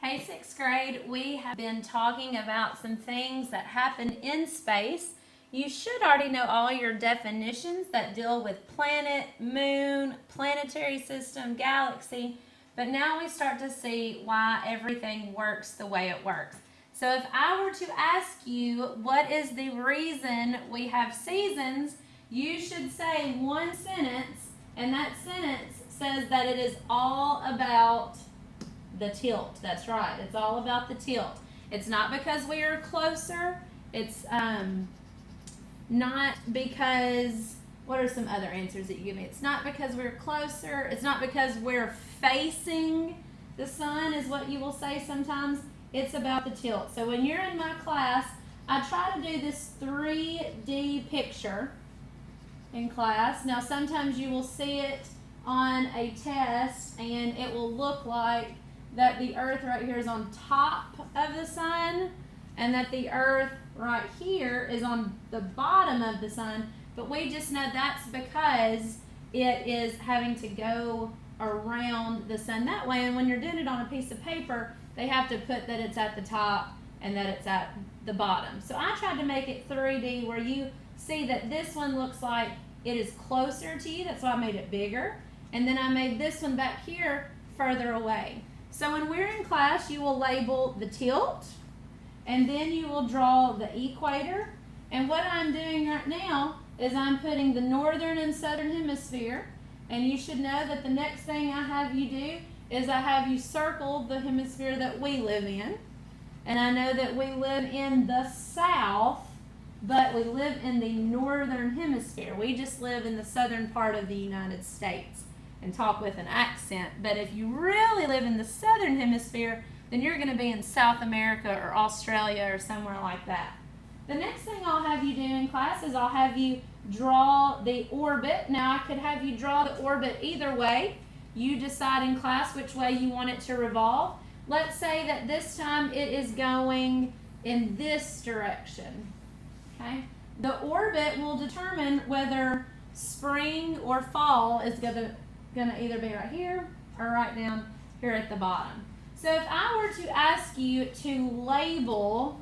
Hey, sixth grade, we have been talking about some things that happen in space. You should already know all your definitions that deal with planet, moon, planetary system, galaxy, but now we start to see why everything works the way it works. So if I were to ask you what is the reason we have seasons, you should say one sentence, and that sentence says that it is all about the tilt. That's right. It's all about the tilt. It's not because we are closer. It's not because, what are some other answers that you give me? It's not because we're closer. It's not because we're facing the sun is what you will say sometimes. It's about the tilt. So when you're in my class, I try to do this 3D picture in class. Now sometimes you will see it on a test and it will look like that the earth right here is on top of the sun and that the earth right here is on the bottom of the sun, but we just know that's because it is having to go around the sun that way. And when you're doing it on a piece of paper, they have to put that it's at the top and that it's at the bottom. So I tried to make it 3D where you see that this one looks like it is closer to you. That's why I made it bigger. And then I made this one back here further away. So when we're in class, you will label the tilt, and then you will draw the equator. And what I'm doing right now is I'm putting the northern and southern hemisphere, and you should know that the next thing I have you do is I have you circle the hemisphere that we live in. And I know that we live in the south, but we live in the northern hemisphere. We just live in the southern part of the United States and talk with an accent. But if you really live in the southern hemisphere, then you're going to be in South America or Australia or somewhere like that. The next thing I'll have you do in class is I'll have you draw the orbit. Now I could have you draw the orbit either way. You decide in class which way you want it to revolve. Let's say that this time it is going in this direction. Okay? The orbit will determine whether spring or fall is going to either be right here or right down here at the bottom. So if I were to ask you to label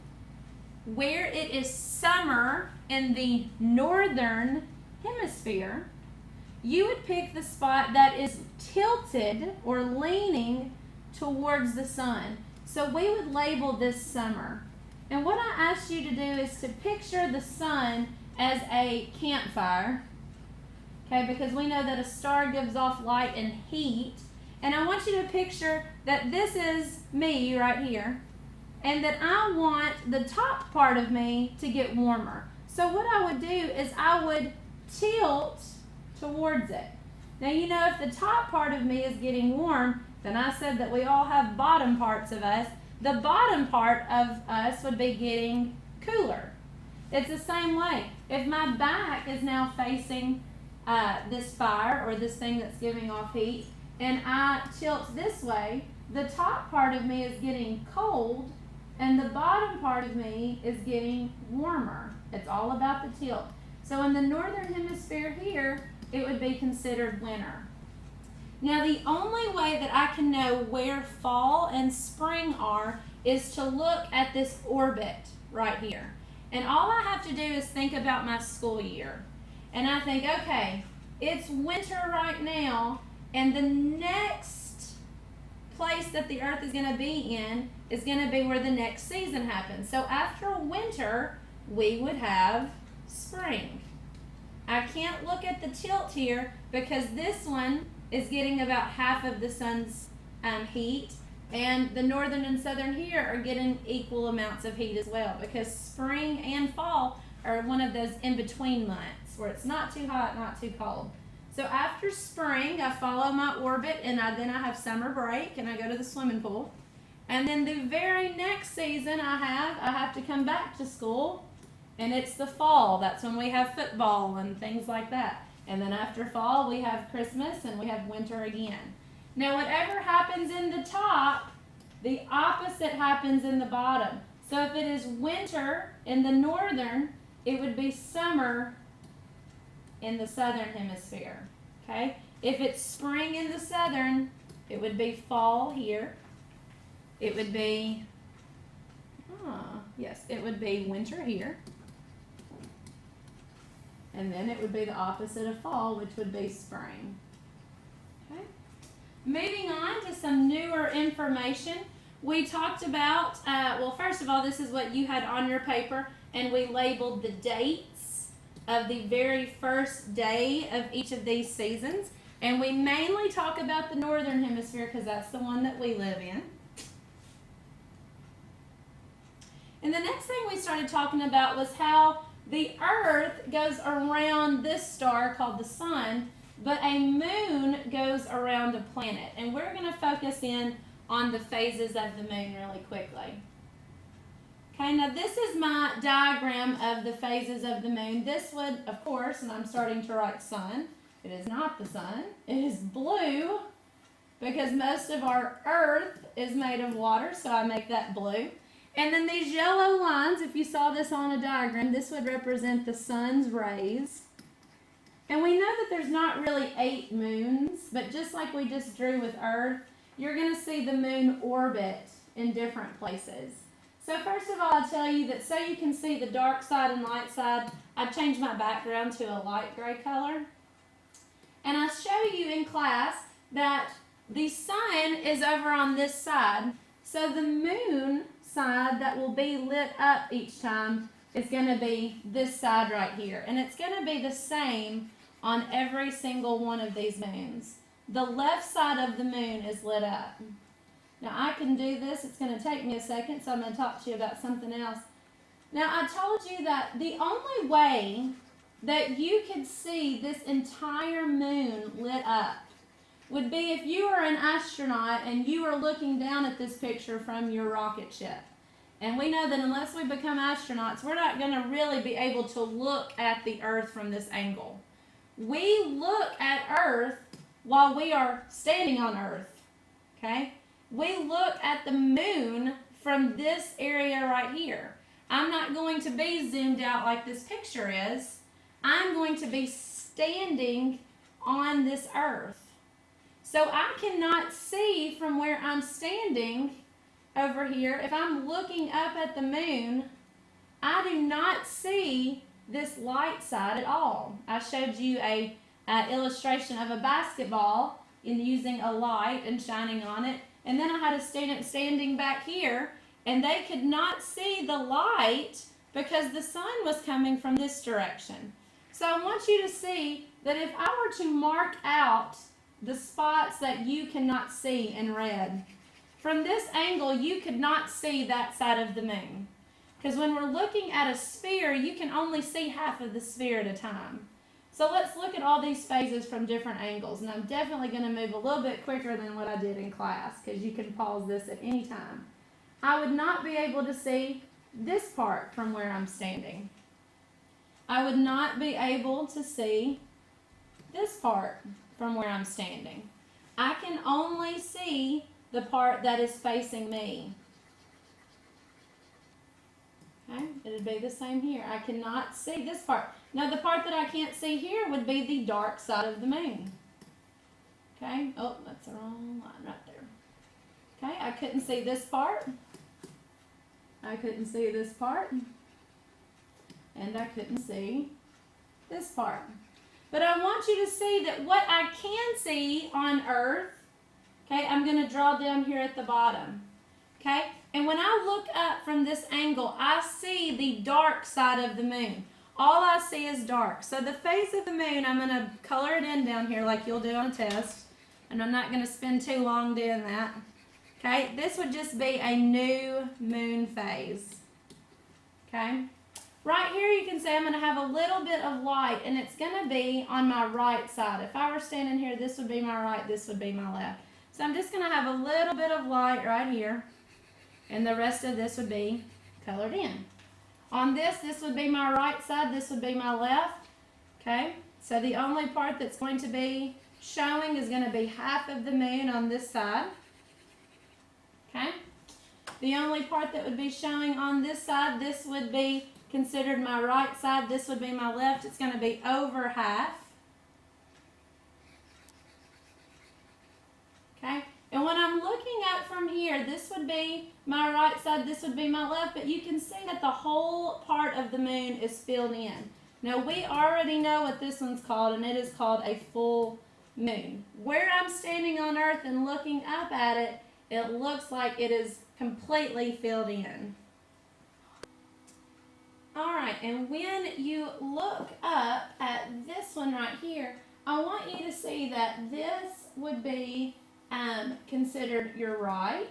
where it is summer in the northern hemisphere, you would pick the spot that is tilted or leaning towards the sun. So we would label this summer. And what I asked you to do is to picture the sun as a campfire. Okay, because we know that a star gives off light and heat. And I want you to picture that this is me right here, and that I want the top part of me to get warmer. So what I would do is I would tilt towards it. Now you know if the top part of me is getting warm, then I said that we all have bottom parts of us. The bottom part of us would be getting cooler. It's the same way. If my back is now facing this fire or this thing that's giving off heat, and I tilt this way, the top part of me is getting cold and the bottom part of me is getting warmer. It's all about the tilt. So in the northern hemisphere here, it would be considered winter. Now the only way that I can know where fall and spring are is to look at this orbit right here. And all I have to do is think about my school year. And I think, okay, it's winter right now, and the next place that the earth is going to be in is going to be where the next season happens. So after winter, we would have spring. I can't look at the tilt here because this one is getting about half of the sun's heat, and the northern and southern here are getting equal amounts of heat as well, because spring and fall are one of those in-between months where it's not too hot, not too cold. So after spring, I follow my orbit, and then I have summer break, and I go to the swimming pool. And then the very next season I have to come back to school, and it's the fall. That's when we have football and things like that. And then after fall, we have Christmas, and we have winter again. Now, whatever happens in the top, the opposite happens in the bottom. So if it is winter in the northern, it would be summer in the southern hemisphere. Okay? If it's spring in the southern, it would be fall here. it would be, yes, it would be winter here. And then it would be the opposite of fall, which would be spring. Okay. Moving on to some newer information. We talked about, well, first of all, this is what you had on your paper, and we labeled the dates of the very first day of each of these seasons. And we mainly talk about the northern hemisphere because that's the one that we live in. And the next thing we started talking about was how the earth goes around this star called the sun, but a moon goes around a planet. And we're going to focus in on the phases of the moon really quickly. Okay, now this is my diagram of the phases of the moon. This would, of course, and I'm starting to write sun. It is not the sun. It is blue because most of our earth is made of water, so I make that blue. And then these yellow lines, if you saw this on a diagram, this would represent the sun's rays. And we know that there's not really 8 moons, but just like we just drew with Earth, you're going to see the moon orbit in different places. So first of all, I'll tell you that so you can see the dark side and light side, I've changed my background to a light gray color. And I show you in class that the sun is over on this side. So the moon side that will be lit up each time is going to be this side right here. And it's going to be the same on every single one of these moons. The left side of the moon is lit up. Now I can do this. It's going to take me a second, so I'm going to talk to you about something else. Now I told you that the only way that you could see this entire moon lit up would be if you were an astronaut and you were looking down at this picture from your rocket ship. And we know that unless we become astronauts, we're not going to really be able to look at the Earth from this angle. We look at Earth while we are standing on Earth, okay? We look at the moon from this area right here. I'm not going to be zoomed out like this picture is. I'm going to be standing on this Earth. So I cannot see from where I'm standing over here. If I'm looking up at the moon, I do not see this light side at all. I showed you a illustration of a basketball in using a light and shining on it. And then I had a student standing back here, and they could not see the light because the sun was coming from this direction. So I want you to see that if I were to mark out the spots that you cannot see in red, from this angle you could not see that side of the moon. Because when we're looking at a sphere, you can only see half of the sphere at a time. So let's look at all these phases from different angles. And I'm definitely going to move a little bit quicker than what I did in class, because you can pause this at any time. I would not be able to see this part from where I'm standing. I would not be able to see this part from where I'm standing. I can only see the part that is facing me. Okay, it would be the same here. I cannot see this part. Now the part that I can't see here would be the dark side of the moon. Okay, oh, that's the wrong line right there. Okay, I couldn't see this part. I couldn't see this part. And I couldn't see this part. But I want you to see that what I can see on Earth, okay, I'm going to draw down here at the bottom. Okay, and when I look up from this angle, I see the dark side of the moon. All I see is dark. So the face of the moon, I'm going to color it in down here like you'll do on a test. And I'm not going to spend too long doing that. Okay, this would just be a new moon phase. Okay, right here you can see I'm going to have a little bit of light, and it's going to be on my right side. If I were standing here, this would be my right, this would be my left. So I'm just going to have a little bit of light right here, and the rest of this would be colored in. On this would be my right side, this would be my left. Okay, so the only part that's going to be showing is going to be half of the moon on this side. Okay, the only part that would be showing on this side, this would be considered my right side, this would be my left. It's going to be over half. Okay, and when I'm looking up from here, this would would be my right side, this would be my left, but you can see that the whole part of the moon is filled in. Now we already know what this one's called, and it is called a full moon. Where I'm standing on Earth and looking up at it, it looks like it is completely filled in. Alright, and when you look up at this one right here, I want you to see that this would be considered your right,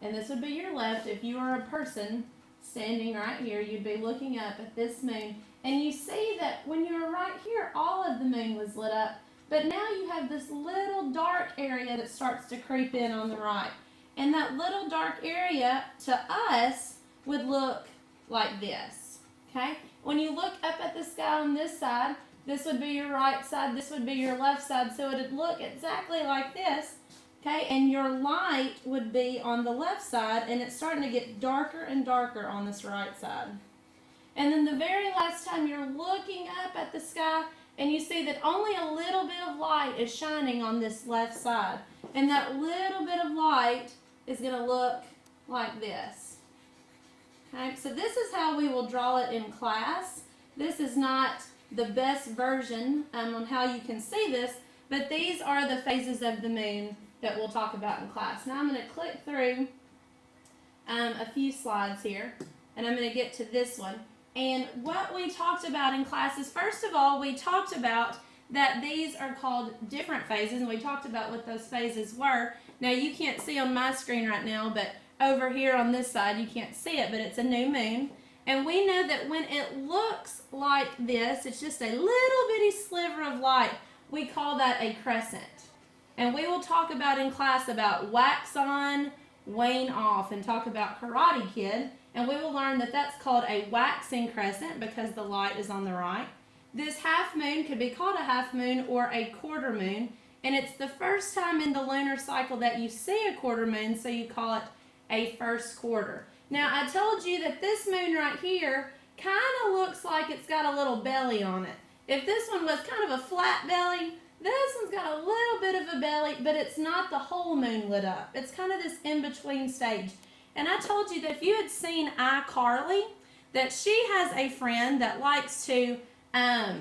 and this would be your left. If you were a person standing right here, you'd be looking up at this moon, and you see that when you were right here, all of the moon was lit up, but now you have this little dark area that starts to creep in on the right, and that little dark area to us would look like this. Okay? When you look up at the sky on this side, this would be your right side, this would be your left side, so it would look exactly like this. Okay, and your light would be on the left side, and it's starting to get darker and darker on this right side. And then the very last time you're looking up at the sky, and you see that only a little bit of light is shining on this left side. And that little bit of light is going to look like this. Okay, so this is how we will draw it in class. This is not the best version on how you can see this, but these are the phases of the moon that we'll talk about in class. Now I'm going to click through a few slides here, and I'm going to get to this one. And what we talked about in class is, first of all, we talked about that these are called different phases, and we talked about what those phases were. Now you can't see on my screen right now, but over here on this side you can't see it, but it's a new moon. And we know that when it looks like this, it's just a little bitty sliver of light, we call that a crescent. And we will talk about in class about wax on, wane off, and talk about Karate Kid. And we will learn that that's called a waxing crescent because the light is on the right. This half moon could be called a half moon or a quarter moon. And it's the first time in the lunar cycle that you see a quarter moon, so you call it a first quarter. Now, I told you that this moon right here kind of looks like it's got a little belly on it. If this one was kind of a flat belly, this one's got a little bit of a belly, but it's not the whole moon lit up. It's kind of this in-between stage. And I told you that if you had seen iCarly, that she has a friend that likes to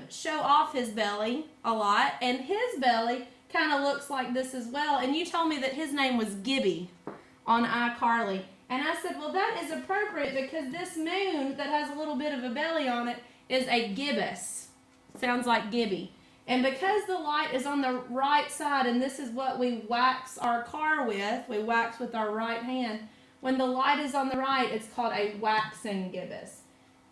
show off his belly a lot, and his belly kind of looks like this as well. And you told me that his name was Gibby on iCarly. And I said, well, that is appropriate because this moon that has a little bit of a belly on it is a gibbous. Sounds like Gibby. And because the light is on the right side, and this is what we wax our car with, we wax with our right hand, when the light is on the right, it's called a waxing gibbous.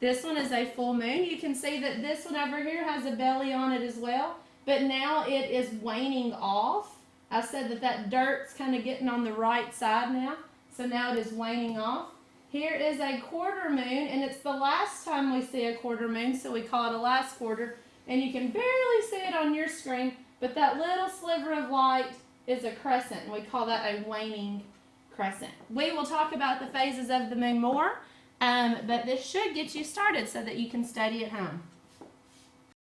This one is a full moon. You can see that this one over here has a belly on it as well, but now it is waning off. I said that that dirt's kind of getting on the right side now, so now it is waning off. Here is a quarter moon, and it's the last time we see a quarter moon, so we call it a last quarter. And you can barely see it on your screen, but that little sliver of light is a crescent, and we call that a waning crescent. We will talk about the phases of the moon more, but this should get you started so that you can study at home.